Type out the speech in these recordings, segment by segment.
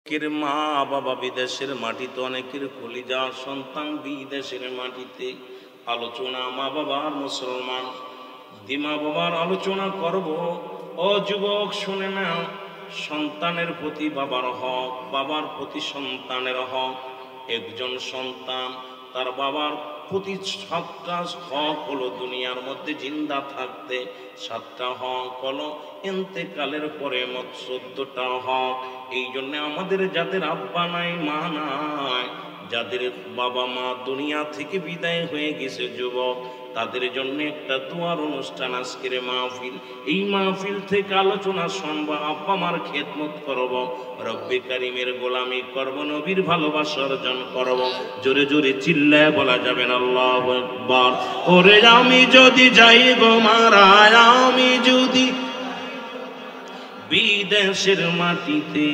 অনেকের মা বাবা বিদেশের মাটিতে, অনেকের কলিজা সন্তান বিদেশের মাটিতে। আলোচনা মা বাবার, মুসলমান দিমা বাবার আলোচনা করব। ও যুবক শুনে নাও, সন্তানের প্রতি বাবার হক, বাবার প্রতি সন্তানের হক। একজন সন্তান তার বাবার প্রতি 7টা হক হলো দুনিয়ার মধ্যে জিন্দা থাকতে, 7টা হক হলো ইন্তেকালের পরে মোট 14টা হক। এই জন্য আমাদের যাদের আব্বা নাই, মা নাই, যাদের বাবা মা দুনিয়া থেকে বিদায় হয়ে গেছে যুবক, তাদের জন্য একটা দোয়ার অনুষ্ঠান আজকের মাহফিল। এই মাহফিল থেকে আলোচনা শুনবো, আব্বা মার খেদমত করব, রব্বে কারিমের গোলামি করব, নবীর ভালোবাসা অর্জন করব। জোরে জোরে চিল্লায় বলা যাবে না আল্লাহু আকবার। ওরে আমি যদি যাই গো মারা, আমি যদি বিদেশের মাটিতে,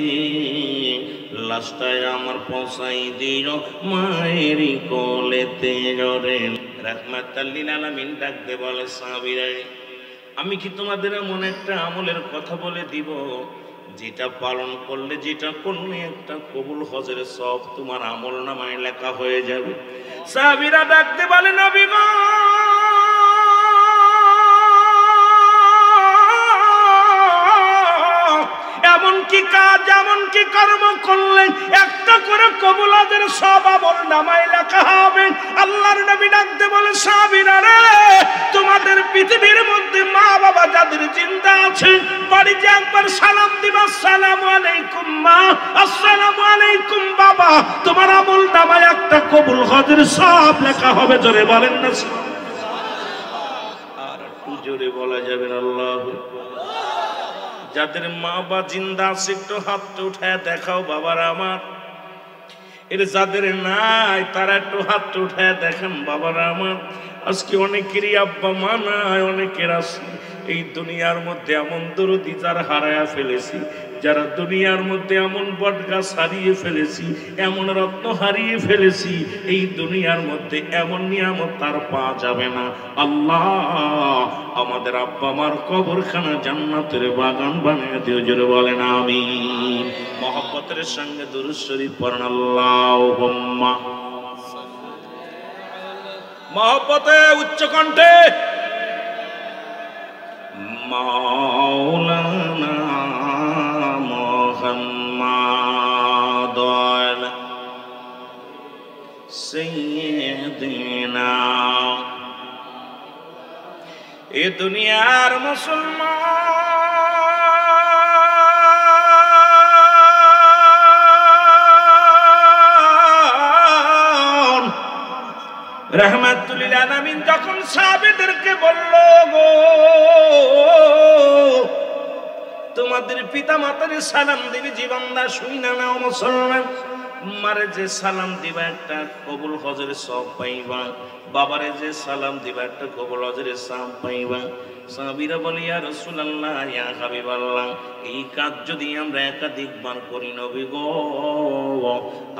লাস্টায় আমার পৌঁছাই দিও মায়েরই কোলেতে। জোরে রাহমাতাল লিল আলামিন ডাকতে বলে সাহাবীরা, আমি কি তোমাদের এমন একটা আমলের কথা বলে দিব যেটা পালন করলে, যেটা করলে একটা কবুল হজের সব তোমার আমল নামায় লেখা হয়ে যাবে। সাহাবীরা ডাকতে বলে, নবী গো, এমন কি কাজ, এমন কি কর্ম করলে একটা করে কবুল হজের সব আমল নামায় লেখা হবে? আল্লাহর নবী ডাকতে বলে, সাহাবীরা রে, তোমাদের পৃথিবীর মধ্যে মা বাবা যাদের জিন্দা আছে, বাড়িতে একবার সালাম দিবা, আসসালামু আলাইকুম মা, আসসালামু আলাইকুম বাবা, তোমার আমল নামায় একটা কবুল হজের সব লেখা হবে। জোরে বলেন না, আর একটু জোরে বলা যাবে না আল্লাহু আকবার। যাদের মা বা জিন্দা আছে একটু হাতটা উঠায় দেখাও বাবারা আমার। এর যাদের নাই তারা একটু হাতটা উঠায় দেখেন বাবারা আমার। আজকে অনেকেরই আব্বা মা নাই, অনেকের আছে এই দুনিয়ার মধ্যে এমন দরদি যারা হারায়া ফেলেছি, যারা দুনিয়ার মধ্যে এমন বটগাছ হারিয়ে ফেলেছি, এমন রত্ন হারিয়ে ফেলেছি, এই দুনিয়ার মধ্যে এমন নিয়ামত তার পাওয়া যাবে না। আল্লাহ আমাদের আব্বা মার কবরখানা জান্নাতের বাগান বানিয়ে দিও। জোরে বলেন আমিন। মহব্বতের সঙ্গে দুরূদ শরীফ পড়েন আল্লাহুম্মা। মহব্বতে উচ্চ কণ্ঠে মাওলানা মুহাম্মাদ সাইয়্যিদিনা। এ দুনিয়ার মুসলমান রাহমাতুল লিল আলামিন যখন সাহাবীদেরকে বলল, গো তোমাদের পিতা মাতারে সালাম দিবি, জীবনদা শুই না নাও মুসলমান। মারে যে সালাম দিবা একটা কবুল হজের সব পাইবা, বাবারে যে সালাম দিবা একটা কবুল হজের সব পাইবা। সাহাবীরা বলে, ইয়া রাসূলুল্লাহ, ইয়া হাবিবাল্লাহ, এই কাজ যদি আমরা একাধিকবার করি নবী গো,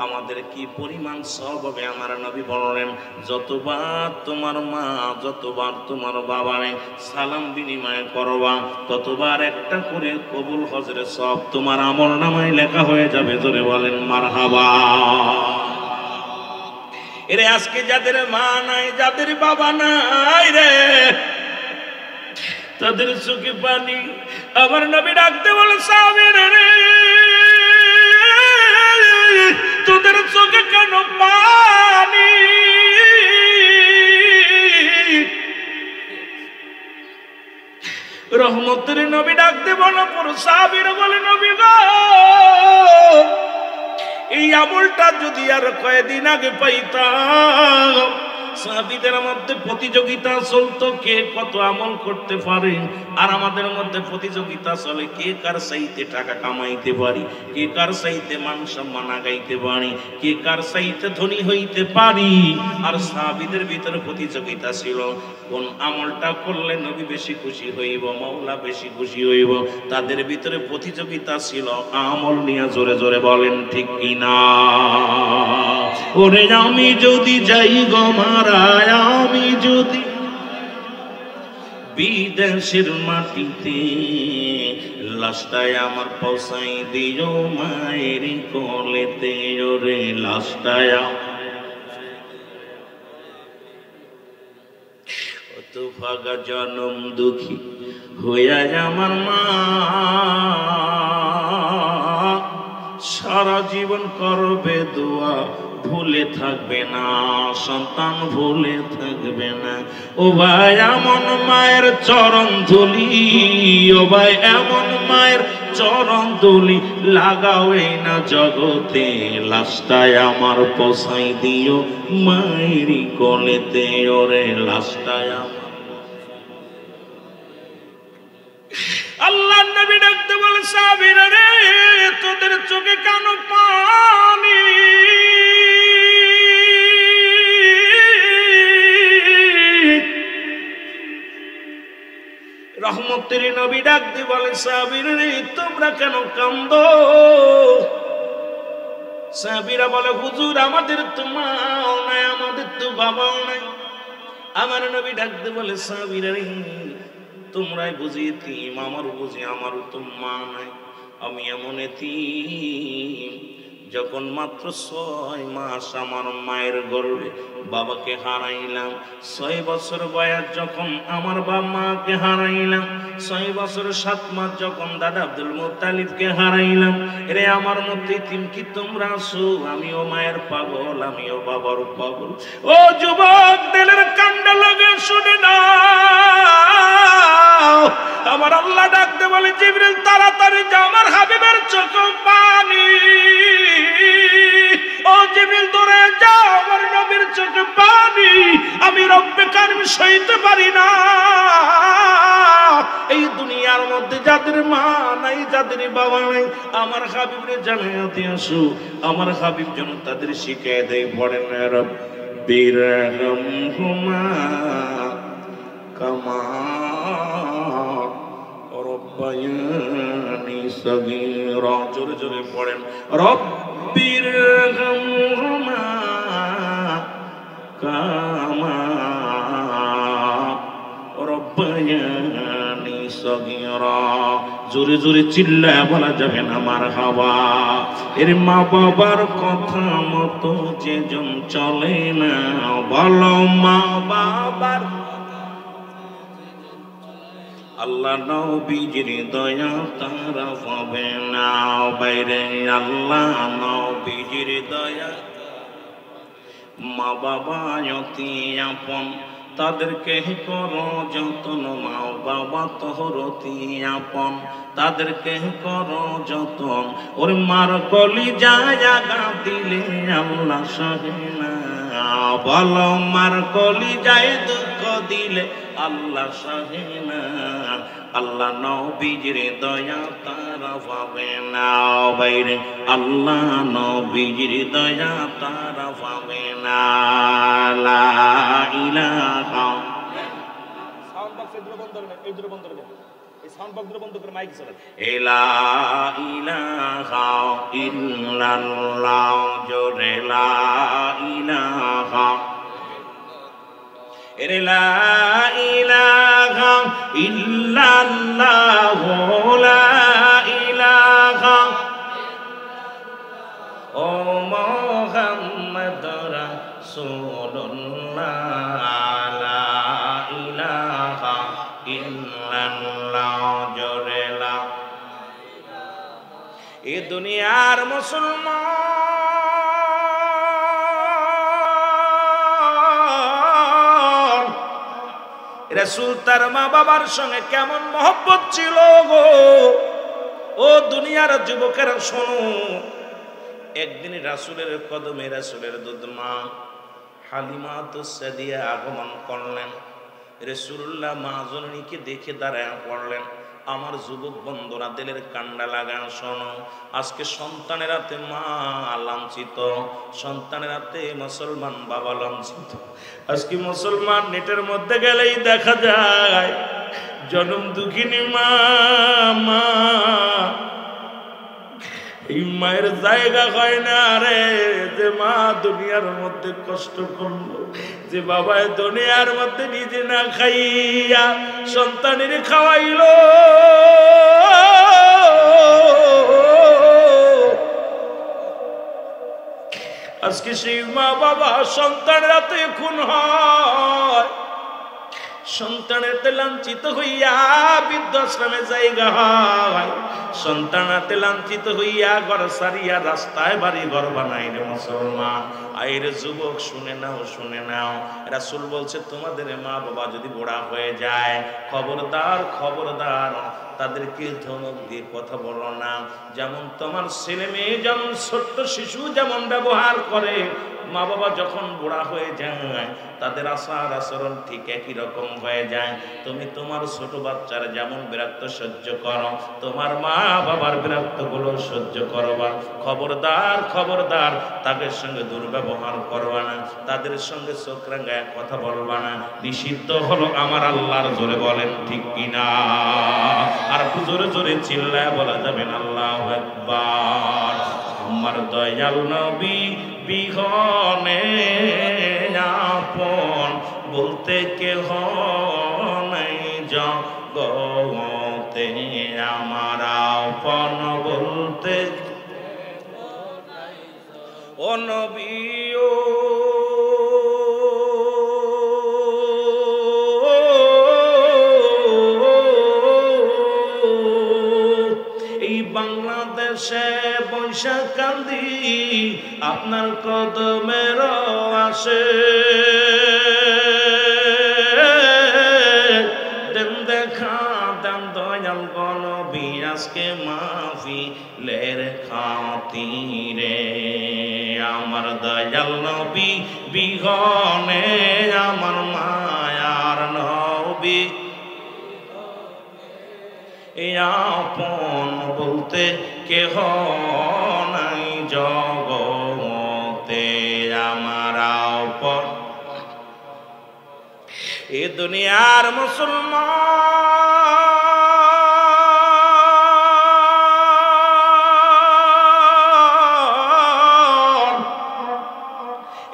আমাদের কি পরিমাণ সওয়াব হবে? আমার নবী বললেন, যতবার তোমার মা, যতবার তোমার বাবারে সালাম বিনিময় করবা, ততবার একটা করে কবুল হজের সওয়াব তোমার আমলনামায় লেখা হয়ে যাবে। জোরে বলেন মারহাবা। এরে আজকে যাদের মা নাই, যাদের বাবা নাই রে, তাদের চোখে পানি। আমার নবী ডাকতে বলে, সাহাবীরা রে, তোদের চোখে কেন পানি? রহমতের নবী ডাকতে বলে, পুরো সাহাবীরা বলে, নবী গো, এই আমলটা যদি আর কয়েকদিন আগে পাইতাম। সাহাবীদের মধ্যে প্রতিযোগিতা চলতো, কে কত আমল করতে পারে। আর আমাদের মধ্যে প্রতিযোগিতা চলে, কে কার চাইতে টাকা কামাইতে পারি, কে কার চাইতে মান সম্মান আগাইতে পারি, কে কার চাইতে ধনী হইতে পারি। আর সাহাবীদের ভিতরে প্রতিযোগিতা ছিল, কোন আমলটা করলে নবী বেশি খুশি হইব, মাওলা বেশি খুশি হইব। তাদের ভিতরে প্রতিযোগিতা ছিল আমল নিয়ে। জোরে জোরে বলেন ঠিক কিনা? ওরে আমি যদি যাই গো মারা, আমি যদি বিদেশের মাটিতে, লাশটায় আমার পৌঁছাই দিও মায়ের কোলেতে ওরে লাশটায় কত ভাগা জনম দুঃখী হইয়া আমার মা সারা জীবন করবে দোয়া ভুলে থাকবে না সন্তান ভুলে থাকবে না ও ভাই এমন মায়ের চরণ ধুলি ও ভাই এমন মায়ের চরণ ধুলি লাগাও এই না জগতে লাশটায় আমার পৌঁছাই দিও মায়েরই কোলেতে ওরে লাশটায় আমার আল্লাহ নবী ডাকতে বলে সাহাবীরা রে তোদের চোখে কেন পানি রহমতের নবী ডাকতে বলে সাহাবীরা রে তোমরা কেন কান্দো সাহাবীরা বলে হুজুর আমাদের তো মাও নাই আমাদের তো বাবাও নাই আমার নবী ডাকতে বলে সাহাবীরা রে তোমরাই বুঝি এতিম আমার বুঝি আমারও তো মা নাই আমি এমন এতিম যখন মাত্র 6 মাস আমার মায়ের গর্ভে বাবাকে হারাইলাম 6 বছর বয়স যখন আমার বাবা মাকে হারাইলাম 6 বছর 7 মাস যখন দাদা আব্দুল মুত্তালিবকে হারাইলাম রে আমার মধ্যে এতিম কি তোমরা আছো আমিও মায়ের পাগল আমিও বাবার পাগল ও যুবক দিলের কান্ডা লাগে শুনে না আমার আল্লাহ ডাকতে বলে জিবরিল তাড়াতাড়ি যা আমার হাবিবের চোখে পানি ও জিবরিল দৌড়ে যাও আমার নবীর চোখে পানি আমি রব্বে কারিম সইতে পারি না এই দুনিয়ার মধ্যে যাদের মা নাই যাদের বাবা নাই আমার হাবিবরে জানাতে আসো আমার হাবিব যেন তাদের শিখিয়ে দেয় পড়েন রব্বির রহমহুমা কামা রব্বায়ানি সগীরা জোরে জোরে পড়েন রব্বির রহমহুমা কামা রব্বায়ানি সগীরা জোরে জোরে চিল্লায় বলা যাবে না মারহাবা এর মা বাবার কথা মতো যেজন চলে না বলো মা বাবার আল্লাহ নবীজির দয়া তারা পাবে না বাইরে আল্লাহ নবীজির দয়া মা বাবা অতি আপন তাদেরকে করো যতন মা বাবা তোর অতি আপন তাদেরকে করো যতন ওর মার কলি যায় আগা দিলে আল্লাহ সহে না বলো মার কলি যায় দুঃখ দিলে আল্লাহ সহে না আল্লাহ নবীজির দয়া তারা পাবে না বাইরে আল্লাহ নবীজির দয়া তারা পাবে না লা ইলাহা সাউন্ড বক্স এর বন্ধ করবেন এই দুটো বন্ধ করবেন এই সাউন্ড বক্স বন্ধ করে মাইক চালান লা ইলাহা ইল্লাল্লাহ জোরে লা ইলাহা লা ইলাহা ইল্লাল্লাহ লা ইলাহা ও মুহাম্মদ রাসূলুল্লাহ লা ইলাহা ইল্লাল্লাহ জোরে লা এ দুনিয়ার মুসলমান রাসূল তার মা বাবার সঙ্গে কেমন মহব্বত ছিল গো ও দুনিয়ার যুবকেরা শোনো একদিন রাসূলের কদমে রাসূলের দুধ মা হালিমা তুসাদিয়া আগমন করলেন রাসূলুল্লাহ মা জননীকে দেখে দাঁড়ায় পড়লেন আমার যুবক বন্ধুরা দিলের কান্ডা লাগা শোনো আজকে সন্তানের হাতে মা লাঞ্ছিত সন্তানের হাতে মুসলমান বাবা লাঞ্ছিত আজকে মুসলমান নেটের মধ্যে গেলেই দেখা যায় জনম দুঃখিনী মা মা এই মায়ের জায়গা হয় না রে যে মা দুনিয়ার মধ্যে কষ্ট করলো যে বাবা দুনিয়ার মধ্যে নিজে না খাইয়া সন্তানের খাওয়াইলো আজকে সেই মা বাবা সন্তানের হাতে খুন হয়, সন্তানের লাঞ্ছিত হইয়া বৃদ্ধাশ্রমে জায়গা হয়, সন্তান হাতে লাঞ্ছিত হইয়া ঘর সারিয়া রাস্তায় বাড়ি ঘর বানাই রে মুসলমান। আইরে যুবক শুনে নাও, শুনে নাও, রাসূল বলছে তোমাদের মা বাবা যদি বুড়া হয়ে যায়, খবরদার খবরদার তাদেরকে ধমক দিয়ে কথা বলো না। যেমন তোমার ছেলে মেয়ে যেমন ছোট্ট শিশু যেমন ব্যবহার করে, মা বাবা যখন বুড়া হয়ে যায় তাদের আচার আচরণ ঠিক একই রকম হয়ে যায়। তুমি তোমার ছোট বাচ্চার যেমন বিরক্ত সহ্য করো, তোমার মা বাবার বিরক্ত গুলো সহ্য করবা। খবরদার খবরদার তাদের সঙ্গে দুর্ব্যবহার করবা না, তাদের সঙ্গে চোখ রাঙায় কথা বলবা না। নিষিদ্ধ হলো আমার আল্লাহর, জোরে বলেন ঠিক কিনা? আর জোরে জোরে চিল্লায় বলা যাবেন আল্লাহু আকবার। আমার দয়াল নবী বিহনে আপন বলতে কেহ নাই জগতে, আমার আপন বলতে ও নবী ও এই বাংলাদেশে বৈশাখ কান্দি আপনার কদমের আসে, দেন দেখা দেন দয়াল নবী আজকে মাহফিলের খাতিরে। আমার দয়াল নবী বিহনে আমার মায়ার নবী আপন বলতে কেহ নাই জগতে, আমার আপন। এ দুনিয়ার মুসলমান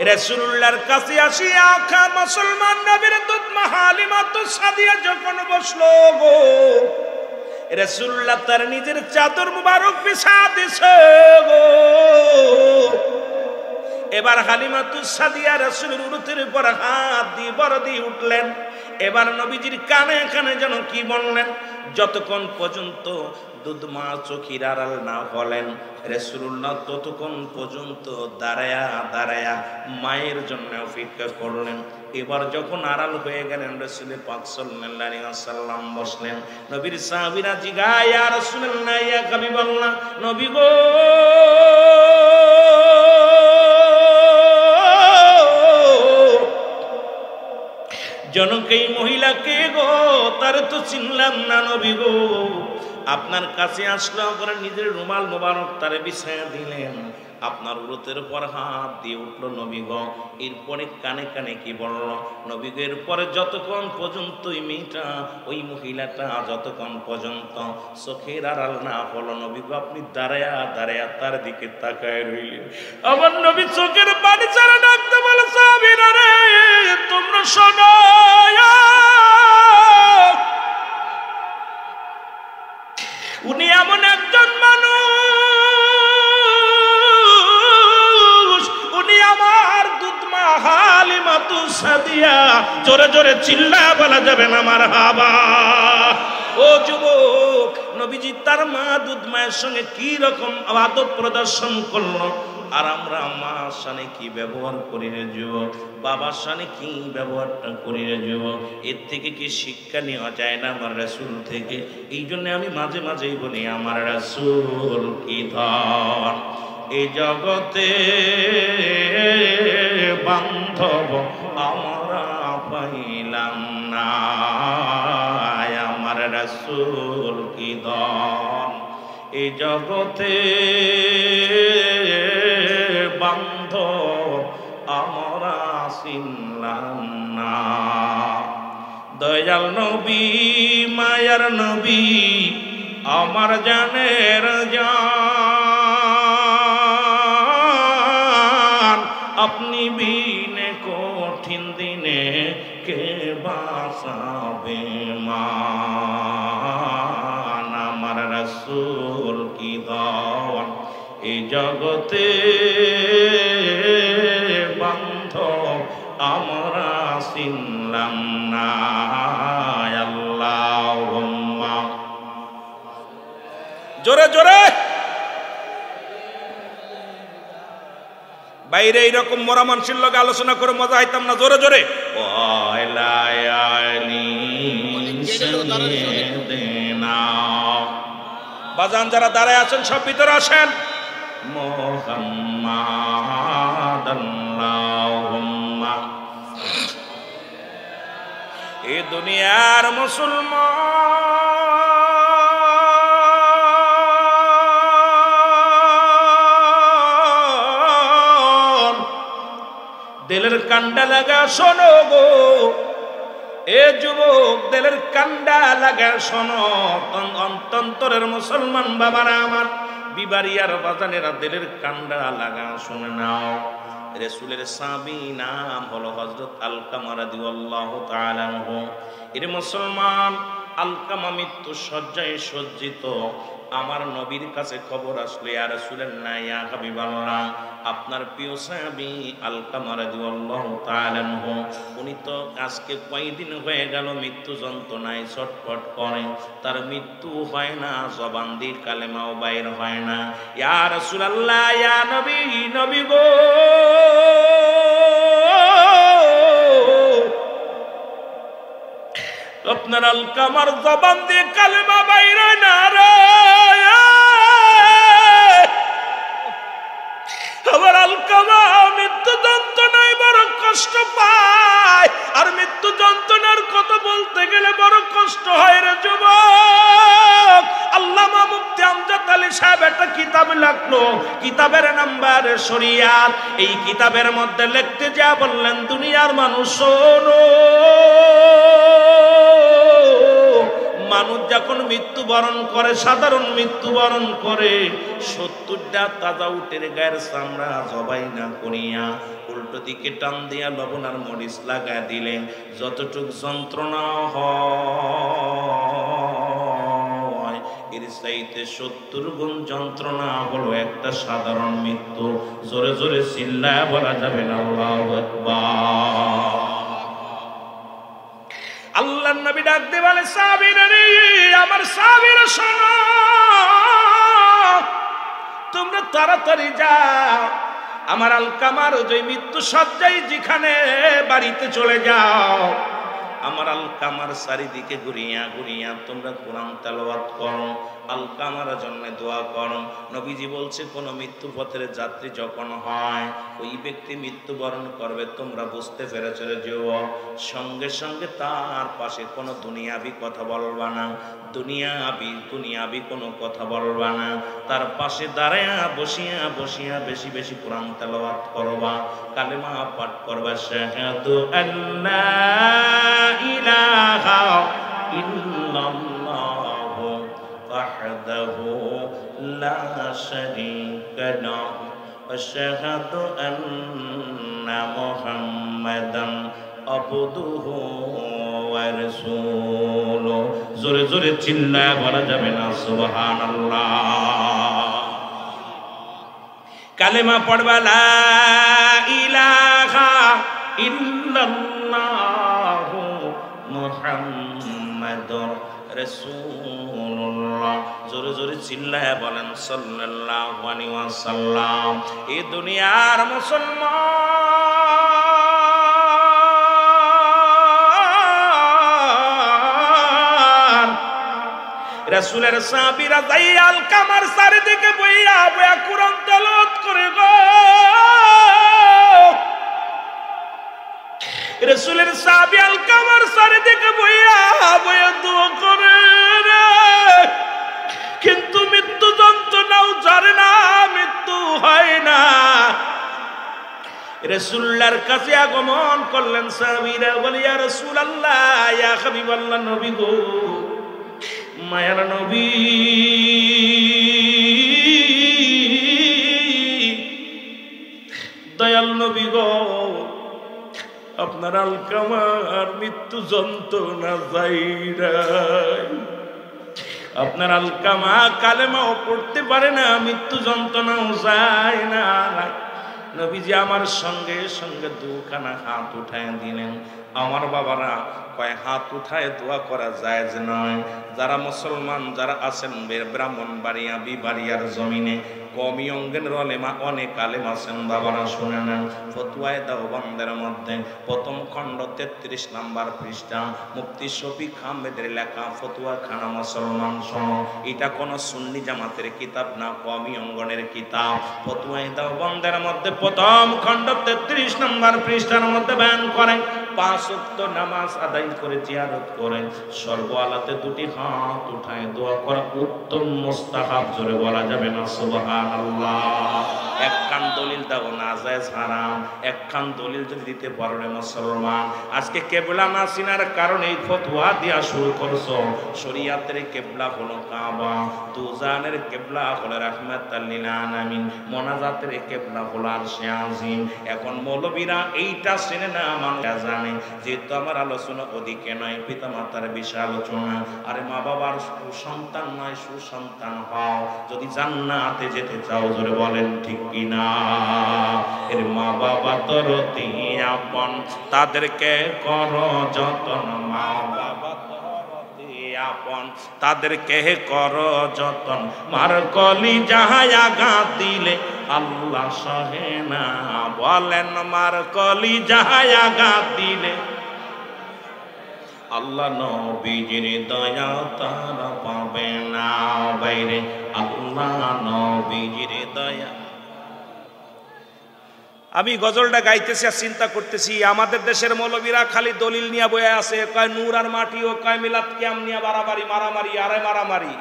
রাসূলুল্লাহর কাছে আসিয়া মুসলমান নবীর দুধ মা হালিমাতুস সাদিয়া যখন বসলো গো, রাসূলুল্লাহ তার নিজের চাদর মুবারক বিছা দিছে গো। এবার হালিমাতুস সাদিয়া রাসূলের উরুতের উপর হাত দিয়ে বড় দিয়ে উঠলেন। এবার নবীজির কানে কানে যেন কি বললেন, যতক্ষণ পর্যন্ত দুধ মা চোখের আড়াল না হলেন রাসূলুল্লাহ ততক্ষণ পর্যন্ত দাঁড়ায়া দাঁড়ায়া মায়ের জন্য অপেক্ষা করলেন। এবার যখন আড়াল হয়ে গেলেন রাসূল পাক সাল্লাল্লাহু আলাইহি ওয়াসাল্লাম বসলেন। নবীর সাহাবীরা জিজ্ঞাসা, ইয়া রাসূলুল্লাহ ইয়া হাবিবাল্লাহ, নবী গো জনক এই মহিলাকে গো, তার তো চিনলাম না নবী গো। আপনার কাছে আসলো, আপনার নিজের রুমাল মোবারক তারে বিছায়া দিলেন, আপনার উরুতের উপর হাত দিয়ে উঠলো নবী গো। এরপরে কানে কানে কি বলল নবী গো, এরপরে যতক্ষণ পর্যন্ত ওই মেয়েটা ওই মহিলাটা যতক্ষণ পর্যন্ত চোখের আড়াল না হলো নবী গো, আপনি দাঁড়ায়া দাঁড়ায়া তার দিকে তাকায় রইলেন। আমার নবী চোখের পানি ছাড়া ডাকতে বলে, সাহাবীরা রে তোমরা শোনো, উনি এমন একজন মানুষ, উনি আমার দুধ মা হালিমাতুস সাদিয়া। জোরে জোরে চিল্লা বলা যাবে না মারহাবা। ও যুবক, নবীজি তার মা দুধ মায়ের সঙ্গে কি রকম আদব প্রদর্শন করলো, আর আমরা মার সাথে কি ব্যবহার করি রে যুবক, বাবার সাথে কি ব্যবহারটা করি রে যুবক, এর থেকে কি শিক্ষা নেওয়া যায় না আমার রাসূল থেকে? এই জন্য আমি মাঝে মাঝেই বলি আমার রাসূল কি ধন, এই জগতে বান্ধব আমরা পাইলাম না, আমার রাসূল কি ধন, এই জগতে বান্ধব আমরা চিনলাম না। দয়াল নবী মায়ার নবী আমার জানের জান, আপনি বিনে কঠিন দিনে কে বাঁচাবে মান, আমার রাসূল কি ধন, এই জগতে পৃথক আমরা চিনলাম না। আল্লাহুম্মা জোরে জোরে বাইরে এইরকম মরা মানুষের লগে আলোচনা করে মজা হইতাম না। জোরে জোরে বাজান যারা দাঁড়ায় আছেন সব ভিতরে আসেন। মুহাম্মাদ আল্লাহুম্মা এ দুনিয়ার মুসলমান দিলের কান্ডা লাগা শোনো গো, এ যুবক দিলের কান্ডা লাগা শোনো। অন্তরের মুসলমান বাবারা আমার, বিবারিয়ার বাজানেরা দিলের কান্ডা লাগা শুনে নাও। রাসূলের সাহাবী নাম হলো হযরত আলকামা রাদিয়াল্লাহু তাআলা আনহু। এর মুসলমান আলকামা মৃত্যু শয্যায় সজ্জিত। আমার নবীর কাছে খবর আসলো, ইয়া রাসূলুল্লাহ ইয়া হাবিবাল্লাহ, আপনার প্রিয় সাহাবী আলকামা রাদিয়াল্লাহু তাআলা আনহু উনি তো আজকে কয়েকদিন হয়ে গেল মৃত্যু যন্ত্রণায় ছটফট করে, তার মৃত্যু হয় না, জবান দিয়ে কালেমাও বাইর হয় না। ইয়া রাসূলুল্লাহ ইয়া নবী, নবী গো আপনার আলকামার জবান দিয়ে কালেমা বাইর হয় না রে। আমার আলকামা মৃত্যু যন্ত্রণায় বড় কষ্ট পায়, আর মৃত্যু যন্ত্রণার কথা বলতে গেলে বড় কষ্ট হয় রে যুবক। আল্লামা মুফতি আমজাদ আলী সাহেব একটা কিতাব লিখলো, কিতাবের নাম্বার শরিয়াত। এই কিতাবের মধ্যে লিখতে যা বললেন, দুনিয়ার মানুষ শোনো, মানুষ যখন মৃত্যুবরণ করে, সাধারণ মৃত্যুবরণ করে, 70টা তাজা উটের গায়ের চামড়া জবাই না করিয়া উল্টো দিকে টান দিয়া লবণ আর মরিচ লাগায় দিলে যতটুক যন্ত্রণা হয়, এর চাইতে 70 গুণ যন্ত্রণা হলো একটা সাধারণ মৃত্যু। জোরে জোরে চিল্লায় বলা যাবে না আল্লাহু আকবার। আল্লাহর নবী ডাক দিয়ে বলে, সাহাবীরা রে, আমার সাহাবীরা শোনো, তোমরা তাড়াতাড়ি যাও, আমার আলকামার যে মৃত্যু শয্যায় যেখানে বাড়িতে চলে যাও, আমার আলকামার চারিদিকে ঘুরিয়া ঘুরিয়া তোমরা কোরআন তেলাওয়াত করো, আলকামার জন্য দোয়া করো। নবীজি বলছে, কোন মৃত্যু পথের যাত্রী যখন হয়, ওই ব্যক্তি মৃত্যুবরণ করবে, তোমরা বুঝতে পেরেছ যেও, সঙ্গে সঙ্গে তার পাশে কোনো দুনিয়াবি কথা বলবা না, দুনিয়াবি কোনো কথা বলবা না, তার পাশে দাঁড়ায়া বসিয়া বসিয়া বেশি বেশি কোরআন তেলাওয়াত করবা, কালেমা পাঠ করবা, শাহাদু আল্লাহ ইলাহা ইল্লাল্লাহু ওয়াহদাহু লা শারীকা লাহু ওয়া শাহাদু আন্না মুহাম্মাদান আবদুহু ওয়া রাসূলুহু। জোরে জোরে চিল্লায় বলা যাবে না সুবহানাল্লাহ। কালেমা পড়বা, লা ইলাহা ইল্লাল্লাহু মুহাম্মাদুর রাসূলুল্লাহ। জোরে জোরে চিল্লায় বলেন সাল্লাল্লাহু আলাইহি ওয়াসাল্লাম। এই দুনিয়ার মুসলমান রাসূলের সাহাবীরা যাইয়া আলকামার চারিদিকে বইয়া বইয়া কোরআন তেলাওয়াত করে গো, রাসূলের সাহাবী আলকামার চারিদিকে বইয়া বইয়া দোয়া করে রে, কিন্তু মৃত্যু যন্ত্রণাও জানে না, মৃত্যু হয় না। রাসূলুল্লাহর কাছে আগমন করলেন সাহাবীরা, বলে, ইয়া রাসূলুল্লাহ, ইয়া হাবিবাল্লাহ, নবী গো, মায়ার নবী, দয়াল নবী গো, আপনার আলকামার মৃত্যু যন্ত্রণা যাই, আপনার আলকামা কালেমাও পড়তে পারে না, মৃত্যু যন্ত্রণাও যায় না। নবী নবীজি আমার সঙ্গে সঙ্গে দুখানা হাত উঠায় দিলেন। আমার বাবারা কয় হাত উঠায় দোয়া করা যায় যে নয়। যারা মুসলমান যারা আছেন ব্রাহ্মণবাড়িয়া বিবাড়িয়ার জমিনে কমি অঙ্গের ওলেমা অনেক আলেম আছেন বাবারা, শুনে নেন। ফতুয়ায়ে দেওবন্দের মধ্যে প্রথম খণ্ড 33 নম্বর পৃষ্ঠা মুফতি শফিক আহমেদের লেখা ফতুয়া খানা মুসলমান শোনো, এটা কোন সুন্নি জামাতের কিতাব না, কমি অঙ্গনের কিতাব। ফতুয়ায়ে দেওবন্দের মধ্যে প্রথম খণ্ড 33 নম্বর পৃষ্ঠার মধ্যে বয়ান করেন 5 ওয়াক্ত নামাজ আদায় করে জিয়ারত করেন সর্বআলাতে দুটি হাত উঠায় দোয়া করা উত্তম মুস্তাহাব। জোরে বলা যাবে না সুবহানাল্লাহ। একখান দলিল দাও না জায়েজ হারাম, একখান দলিল যদি দিতে পারো রে মুসলমান। আজকে কিবলা না চিনার কারণে এই ফতোয়া দেয়া শুরু করছো। শরীয়তের কিবলা হলো কাবা, দুজানের কিবলা হলো রাহমাতাল লিল আলামিন, মোনাজাতের কিবলা হলো আরশে আজিম। এখন মৌলবীরা এইটা চেনে না, মানুষ জানে। যেহেতু আমার আলোচনা ওদিকে নয়, পিতা মাতার বিষয় আলোচনা। আরে মা বাবার সন্তান নয়, সুসন্তান হও যদি জান্নাতে যেতে চাও। জোরে বলেন ঠিক কিনা? এর মা বাবা তোর আপন, তাদেরকে করো যতন। মা বাবা আপন, তাদেরকে করো যতন। মার কলি যাহাই আঘাত দিলে আল্লাহ সহে না। বলেন মার কলি যাহাই আঘাত দিলে আল্লাহ নবীজির দয়া তারা পাবে না। বাইরে আল্লাহ নবীজির দয়া। আমি গজলটা গাইতেছি আর চিন্তা করতেছি, আমাদের দেশের মৌলবীরা খালি দলিল নিয়ে বয়ে আছে, কয় নূর আর মাটি ও কয় মিলাদ কিয়াম নিয়ে বাড়াবাড়ি মারামারি আরে মারামারি।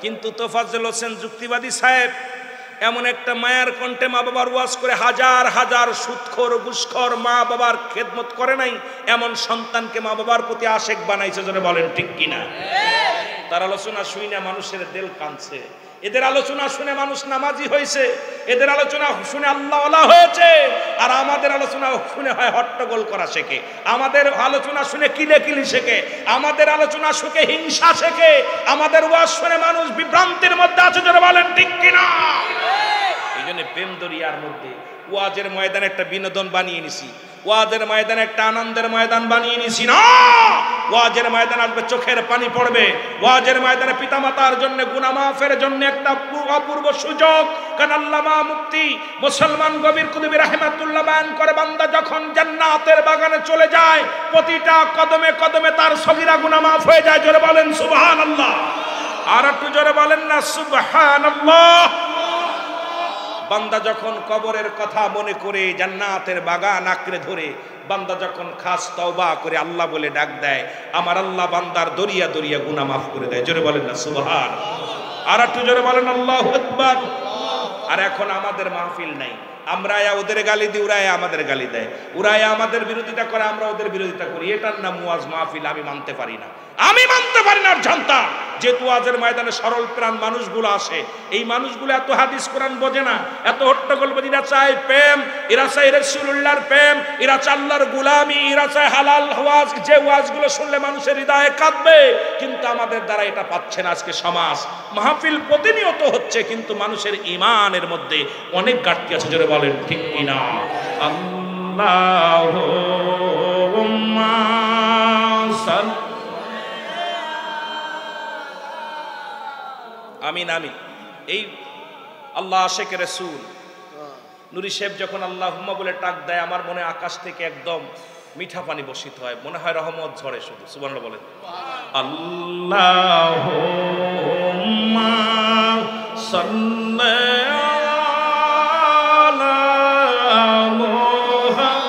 কিন্তু তোফাজ্জল হোসেন যুক্তিবাদী সাহেব এমন একটা মায়ের কণ্ঠে মা বাবার ওয়াজ করে হাজার হাজার সুদখোর ঘুষখোর মা বাবার খেদমত করে নাই এমন সন্তানকে মা বাবার প্রতি আশেক বানাইছে। জোরে বলেন ঠিক কিনা? তার আলোচনা শুনে মানুষের দিল কাঁদছে, এদের আলোচনা শুনে মানুষ নামাজি হয়েছে, এদের আলোচনা শুনে আল্লাহওয়ালা হয়েছে। আর আমাদের আলোচনা শুনে হয় হট্টগোল করা শেখে, আমাদের আলোচনা শুনে কিলেকিলি শেখে, আমাদের আলোচনা শুনে হিংসা শেখে, আমাদের ওয়াজ শুনে মানুষ বিভ্রান্তির মধ্যে আছে। যারা বলেন ঠিক কিনা? এই জন্য প্রেম দরিয়ার মধ্যে ওয়াজের ময়দান একটা বিনোদন বানিয়ে নিছি, ওয়াজের ময়দান একটা আনন্দের ময়দান বানিয়ে নিছি না। ওয়াজের ময়দান আসবে চোখের পানি পড়বে, ওয়াজের ময়দানে পিতামাতার জন্য গুনাহ মাফের জন্য একটা অপূর্ব সুযোগ। কারণ আল্লামা মুফতি মুসলমান গভীর কুতুবী রাহিমাতুল্লাহ বয়ান করে, বান্দা যখন জান্নাতের বাগানে চলে যায় প্রতিটা কদমে কদমে তার সগীরা গুনাহ মাফ হয়ে যায়। জোরে বলেন সুবহানাল্লাহ। আর একটু জোরে বলেন না সুবহানাল্লাহ। বান্দা যখন কবরের কথা মনে করে জান্নাতের বাগান আঁকড়ে ধরে, বান্দা যখন খাস তওবা করে আল্লাহ বলে ডাক দেয়, আমার আল্লাহ বান্দার দরিয়া দরিয়া গুনাহ মাফ করে দেয়। জোরে বলেন না সুবহান। আর একটু জোরে বলেন আল্লাহু আকবার। আর এখন আমাদের মাহফিল নাই, আমরা ওদের গালি দিই, ওরা আমাদের গালি দেয়, ওরা আমাদের বিরোধিতা করে, আমরা ওদের বিরোধিতা করি। এটার নাম ওয়াজ মাহফিল আমি মানতে পারি না, আমি মানতে পারি না। জানতাম যেহেতু ওয়াজের ময়দানে সরল প্রাণ মানুষগুলো আসে, এই মানুষগুলো এত হাদিস কোরআন বোঝে না, এত হট্টগোল বোঝে। এরা চায় প্রেম, এরা চায় রাসূলুল্লাহর প্রেম, এরা চায় আল্লাহর গোলামি, এরা চায় হালাল ওয়াজ, যে ওয়াজগুলো শুনলে মানুষের হৃদয়ে কাঁদবে। কিন্তু আমাদের দ্বারা এটা পাচ্ছে না। আজকে সমাজ মাহফিল প্রতিনিয়ত হচ্ছে, কিন্তু মানুষের ঈমানের মধ্যে অনেক ঘাটতি আছে। জোরে বলেন ঠিক কিনা? আল্লাহুম্মা সাল্লি। আমিন আমিন। এই আল্লাহ আশেকে রাসূল নুরি সাহেব যখন আল্লাহুম্মা বলে ডাক দেয়, আমার মনে আকাশ থেকে একদম মিঠা পানি বর্ষিত হয়, মনে হয় রহমত ঝরে শুধু। সুবহানাল্লাহ বলেন। আল্লাহুম্মা সাল্লি আলা মুহাম্মাদ।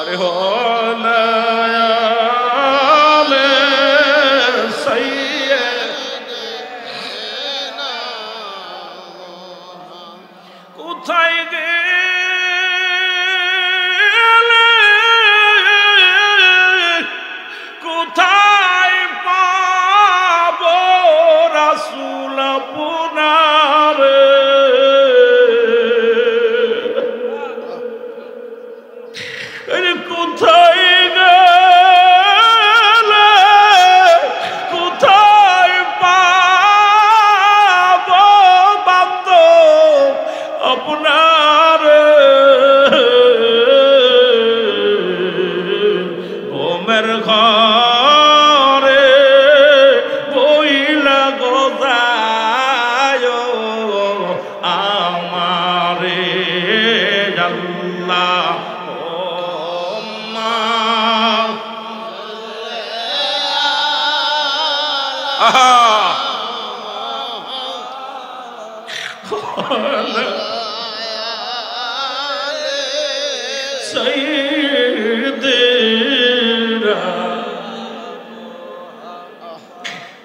আরে হো আপনার আমারে আল্লাহ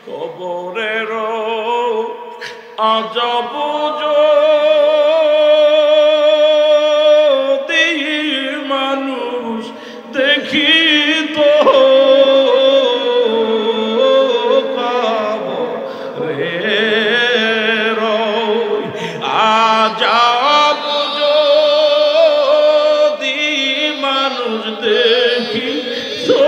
কবরের আজব যদি মানুষ দেখি তো কবরের আজব যদি মানুষ দেখি তো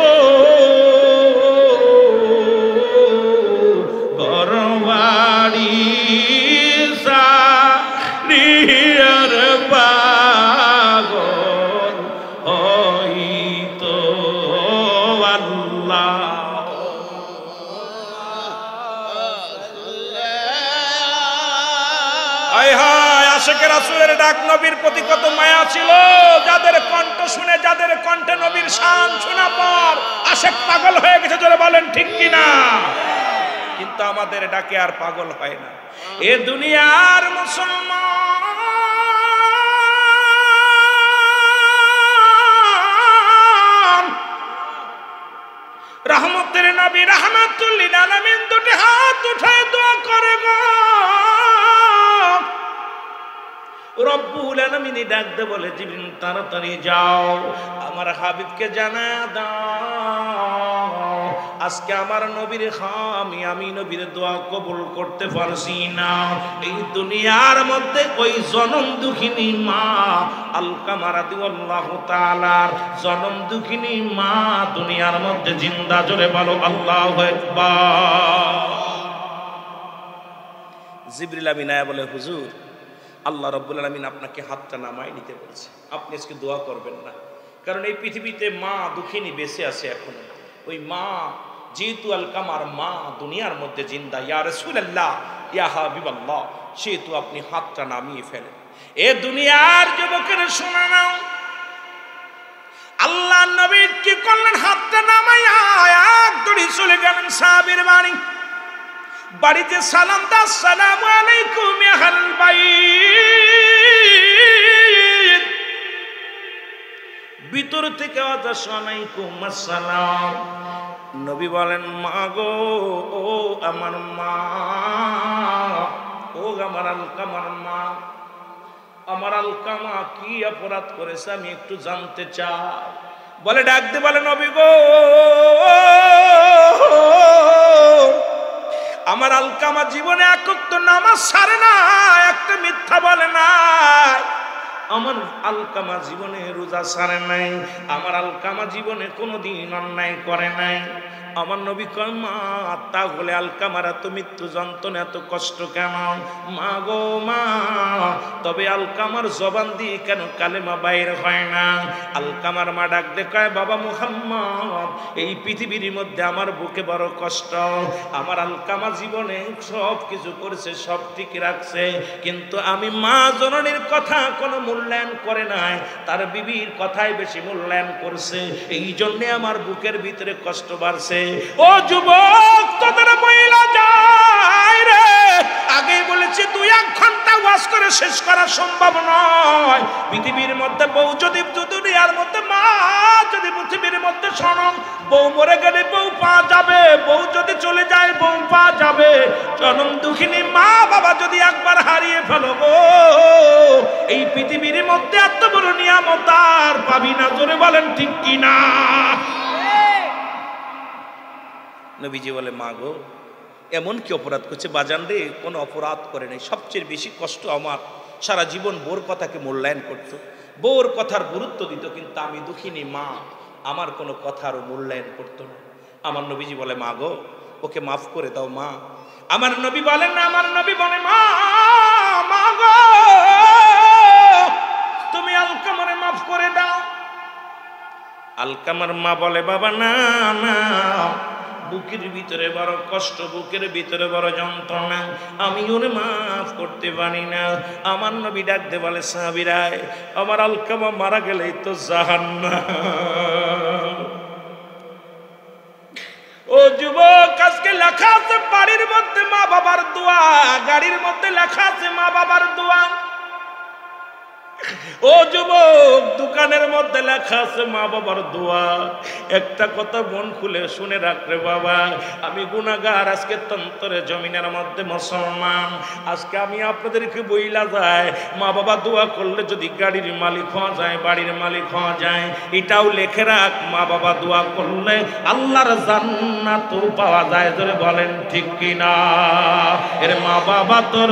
রাসূলের ডাক নবীর প্রতি কত মায়া ছিল, যাদের কণ্ঠ শুনে, যাদের কণ্ঠে নবীর শান শোনা পর আশেক পাগল হয়ে গেছে, জোরে বলেন ঠিক কিনা। কিন্তু আমাদের ডাকে আর পাগল হয় না এ দুনিয়ার মুসলমান। রহমতের নবী রাহমাতুল লিল আলামিন দুটি হাত উঠায় দোয়া করে গো রব্বুল আলামিন ডাক দে বলে জিবরিল তাড়াতাড়ি যাও আমার হাবিবকে জানা দাও আজকে আমার নবীর আমি নবীর দোয়া কবুল করতে পারছি না। এই দুনিয়ার মধ্যে ওই জনম দুঃখিনী মা আলকামা রাদিয়াল্লাহু তাআলার জনম দুঃখিনী মা দুনিয়ার মধ্যে জিন্দা, জোরে বলো আল্লাহু আকবার। জিবরিল আমিন আয়া বলে হুজুর আল্লাহ রাব্বুল আলামিন আপনাকে হাতটা নামায় নিতে বলছে, আপনি আজকে দোয়া করবেন না, কারণ এই পৃথিবীতে মা দুঃখিনী বেঁচে আছে এখনো। ওই মা যেহেতু আলকামার মা দুনিয়ার মধ্যে জিন্দা, ইয়া রাসূলুল্লাহ ইয়া হাবিবাল্লাহ, সেহেতু আপনি হাতটা নামিয়ে ফেলেন। এ দুনিয়ার যুবকের শোনা নাও, আল্লাহ নবী কি করলেন? হাতটা নামাইয়া এক দড়ি চলে গেলেন সাহাবীর বাড়ি। বাড়িতে সালাম দা, আসসালামু আলাইকুম ইয়া আহলাল বাইত। ভিতর থেকে আওয়াজ আসে ওয়ালাইকুম আসসালাম। নবী বলেন মা গো, ও আমার মা, ও আমার আলকামার মা, আমার আলকামা কি অপরাধ করেছে আমি একটু জানতে চাই। বলে ডাক দে, বলে নবী গো আমার আলকামা জীবনে এক ওয়াক্ত নামাজ ছাড়ে না, একটা মিথ্যা বলে না, আমার আলকামা জীবনে রোজা ছাড়ে নাই, আমার আলকামা জীবনে কোনোদিন অন্যায় করে নাই। আমার নবী কয় মা তাহলে আলকামার এত মৃত্যু যন্ত্রণা এত কষ্ট কেন? মা গো মা, তবে আলকামার জবান দিয়ে কেন কালেমা বাইর হয় না? আলকামার মা ডাক দে কয় বাবা মুহাম্মদ, এই পৃথিবীর মধ্যে আমার বুকে বড় কষ্ট। আমার আলকামা জীবনে সব কিছু করেছে, সব ঠিক রাখছে, কিন্তু আমি মা জননীর কথা কোনো মূল্যায়ন করে নাই, তার বিবির কথাই বেশি মূল্যায়ন করছে, এই জন্যে আমার বুকের ভিতরে কষ্ট বাড়ছে। ও যুবক, তোদের মহিলা যায় রে, আগেই বলেছি 2-1 ঘন্টা ওয়াজ করে শেষ করা সম্ভব নয়। পৃথিবীর মধ্যে বউ যদি দুনিয়ার মধ্যে মা যদি পৃথিবীর মধ্যে শোনন, বউ মরে গেলে বউ পাওয়া যাবে, বউ যদি চলে যায় বউ পাওয়া যাবে। জনম দুঃখিনী মা বাবা যদি একবার হারিয়ে ফেলো গো, এই পৃথিবীর মধ্যে এত বড় নিয়ামত আর পাবি না, জোরে বলেন ঠিক কিনা। নবীজি বলে মা গো এমন কি অপরাধ করছে? বাজান রে কোনো অপরাধ করে নাই, সবচেয়ে বেশি কষ্ট আমার সারা জীবন বউর কথাকে মূল্যায়ন করতো, বউর কথার গুরুত্ব দিত, কিন্তু আমি দুঃখিনী মা আমার কোনো কথারও মূল্যায়ন করতো না। আমার নবীজি বলে মা গো ওকে মাফ করে দাও মা। আমার নবী বলেন না, আমার নবী বলে মা, মা গো তুমি আলকামারে মাফ করে দাও। আলকামার মা বলে বাবা না না, বুকের ভিতরে বড় কষ্ট, বুকের ভিতরে বড় যন্ত্রণা, আমি ওরে মাফ করতে পারি না। আমার নবী ডাকতে বলে, সাহাবীরাই, আমার আলকামা মারা গেলেই তো জাহান্নাম। ও যুবক, আজকে লেখা আছে বাড়ির মধ্যে মা বাবার দোয়া, গাড়ির মধ্যে লেখা আছে মা বাবার দোয়া। ও যুবক, দোকানের মধ্যে লেখা আছে মা বাবার দোয়া। একটা কথা মন খুলে শুনে রাখরে বাবা, আমি গুনাহগার, আজকে তন্তরে জমিনের মধ্যে মুসলমান। আজকে আমি আপনাদেরকে বইলা যায়, মা বাবা দোয়া করলে যদি গাড়ির মালিক হওয়া যায়, বাড়ির মালিক হওয়া যায়, এটাও লেখে রাখ, মা বাবা দোয়া করলে আল্লাহর জান্নাতও পাওয়া যায়। ধরে বলেন ঠিক কিনা? এর মা বাবা তোর